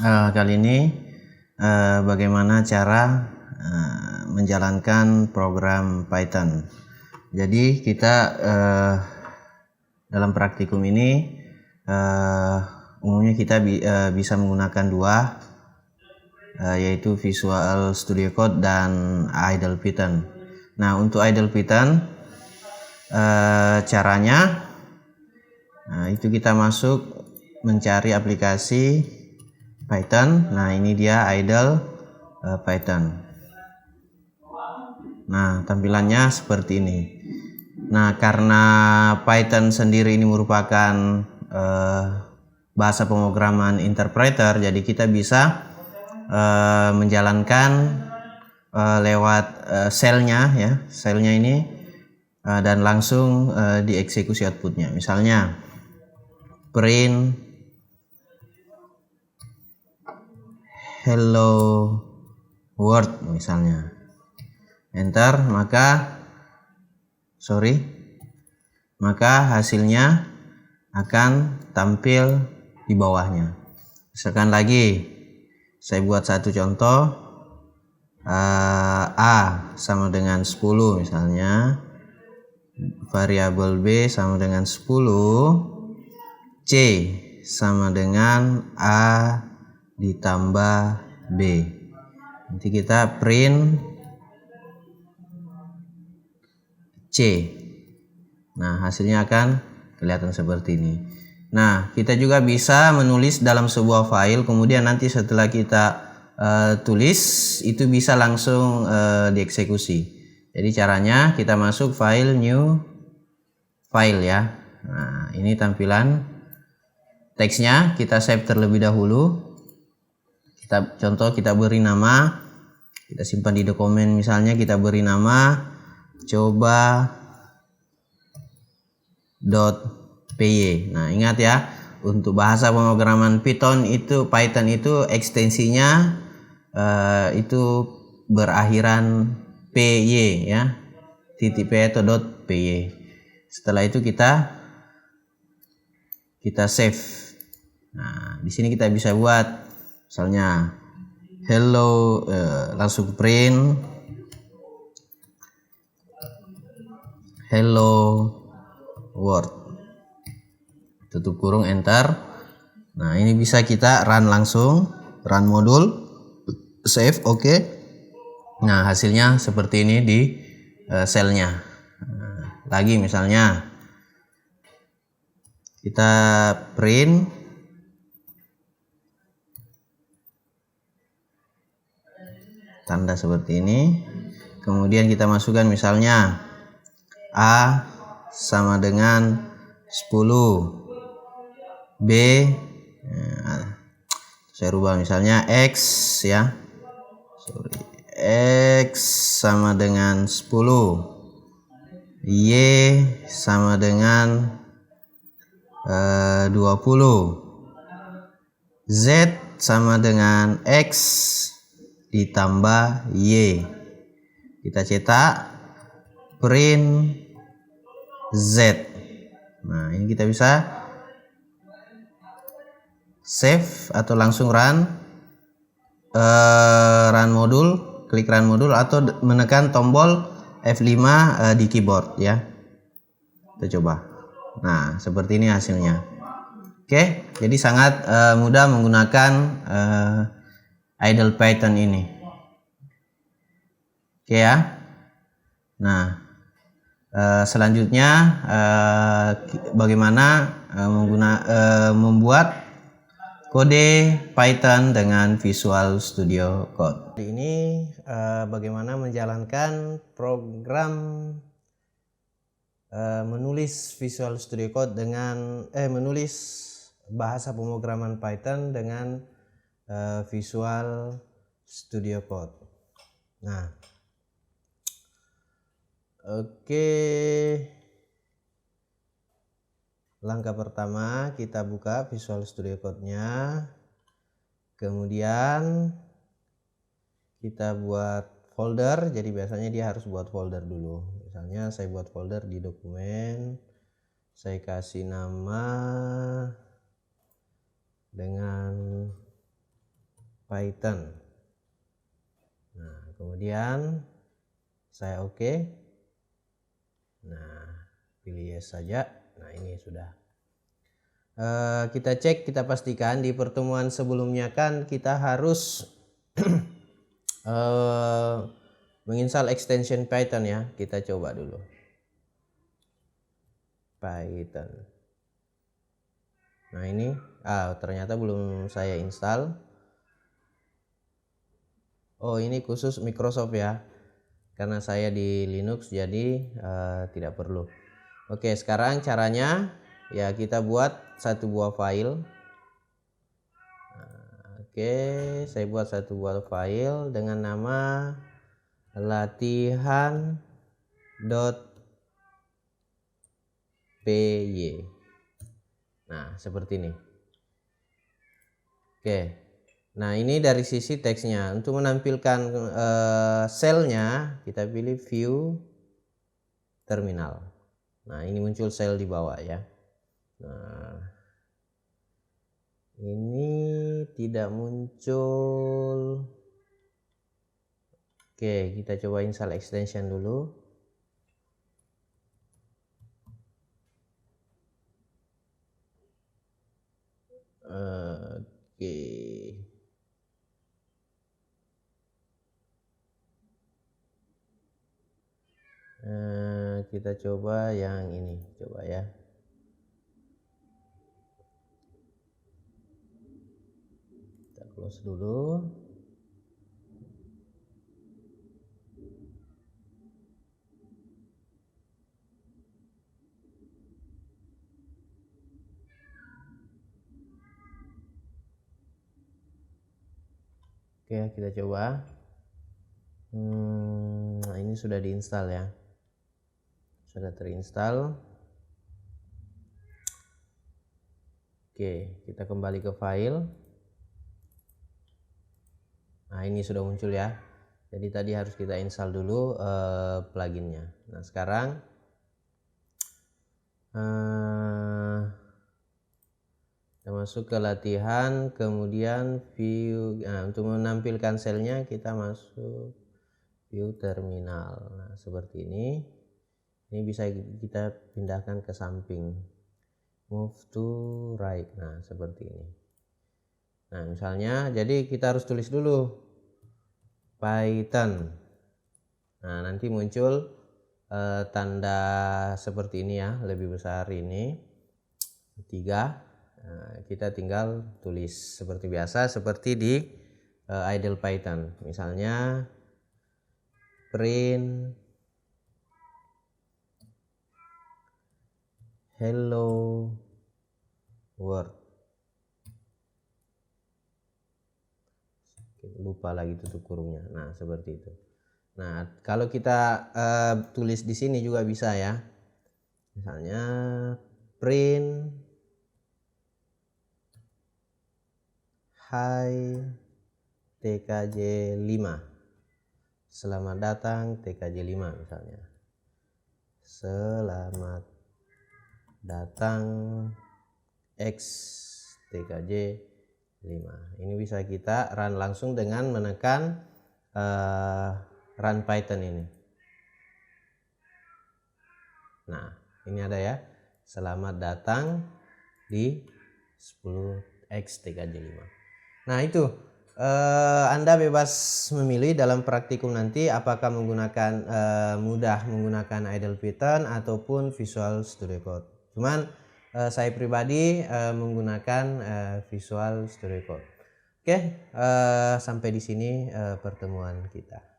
Kali ini bagaimana cara menjalankan program Python. Jadi kita dalam praktikum ini umumnya kita bisa menggunakan dua, yaitu Visual Studio Code dan Idle Python. Nah, untuk Idle Python caranya itu kita masuk mencari aplikasi Python. Nah, ini dia idle Python. Nah, tampilannya seperti ini. Nah, karena Python sendiri ini merupakan bahasa pemrograman interpreter, jadi kita bisa menjalankan lewat shell-nya ya, shell-nya ini dan langsung dieksekusi outputnya. Misalnya print hello world misalnya, enter, maka hasilnya akan tampil di bawahnya. Misalkan lagi saya buat satu contoh, A sama dengan 10 misalnya, variabel B sama dengan 10, C sama dengan A ditambah B. Nanti kita print C. Nah, hasilnya akan kelihatan seperti ini. Nah, kita juga bisa menulis dalam sebuah file, kemudian nanti setelah kita tulis itu bisa langsung dieksekusi. Jadi caranya kita masuk file, new file ya. Nah, ini tampilan teksnya, kita save terlebih dahulu. Kita beri nama, kita simpan di dokumen, misalnya kita beri nama coba.py. Nah, ingat ya, untuk bahasa pemrograman Python itu ekstensinya itu berakhiran py ya, .py atau .py. Setelah itu kita save. Nah, di sini kita bisa buat misalnya hello, langsung print hello world, tutup kurung, enter. Nah, ini bisa kita run langsung, run modul, save, oke. Nah, hasilnya seperti ini di shell-nya. Lagi misalnya kita print tanda seperti ini, kemudian kita masukkan misalnya A sama dengan 10, B saya rubah misalnya X ya, X sama dengan 10, Y sama dengan 20, Z sama dengan X ditambah Y. Kita cetak print Z. Nah, ini kita bisa save atau langsung run modul, klik run modul atau menekan tombol F5 di keyboard ya. Kita coba. Nah, seperti ini hasilnya. Oke, jadi sangat mudah menggunakan idle Python ini. Oke ya. Nah, selanjutnya bagaimana membuat kode Python dengan Visual Studio Code. Ini bagaimana menjalankan program menulis Visual Studio Code dengan menulis bahasa pemrograman Python dengan Visual Studio Code. Nah, oke. Langkah pertama, kita buka Visual Studio Code-nya. Kemudian kita buat folder. Jadi biasanya dia harus buat folder dulu. Misalnya saya buat folder di dokumen. Saya kasih nama dengan Python. Nah, kemudian saya oke. Nah, pilih yes saja. Nah, ini sudah. Kita cek, kita pastikan di pertemuan sebelumnya kan kita harus menginstal extension Python ya. Kita coba dulu. Python. Nah, ini ternyata belum saya install. Oh, ini khusus Microsoft ya. Karena saya di Linux jadi tidak perlu. Oke, sekarang caranya ya kita buat satu buah file. Oke, saya buat satu buah file dengan nama latihan.py. Nah, seperti ini. Oke. Nah, ini dari sisi teksnya. Untuk menampilkan selnya, kita pilih view terminal. Nah, ini muncul sel di bawah ya. Nah, ini tidak muncul. Oke, kita coba install extension dulu. Oke. Kita coba yang ini, coba ya. Kita close dulu. Oke, kita coba. Nah, ini sudah diinstal ya. Sudah terinstall. Oke, kita kembali ke file. Nah, ini sudah muncul ya. Jadi tadi harus kita install dulu pluginnya. Nah, sekarang kita masuk ke latihan, kemudian view. Nah, untuk menampilkan selnya kita masuk view terminal. Nah, seperti ini. Ini bisa kita pindahkan ke samping, move to right. Nah, seperti ini. Nah, misalnya jadi kita harus tulis dulu Python. Nah, nanti muncul tanda seperti ini ya, lebih besar ini 3. Nah, kita tinggal tulis seperti biasa, seperti di idle Python. Misalnya print hello world. Lupa lagi tutup kurungnya. Nah, seperti itu. Nah, kalau kita tulis di sini juga bisa ya. Misalnya print hi TKJ 5. Selamat datang TKJ 5 misalnya. Selamat datang X TKJ 5. Ini bisa kita run langsung dengan menekan run Python ini. Nah, ini ada ya. Selamat datang di 10X TKJ 5. Nah, itu Anda bebas memilih dalam praktikum nanti apakah menggunakan mudah menggunakan idle Python ataupun Visual Studio Code. Cuman saya pribadi menggunakan Visual Studio Code. Oke, sampai di sini pertemuan kita.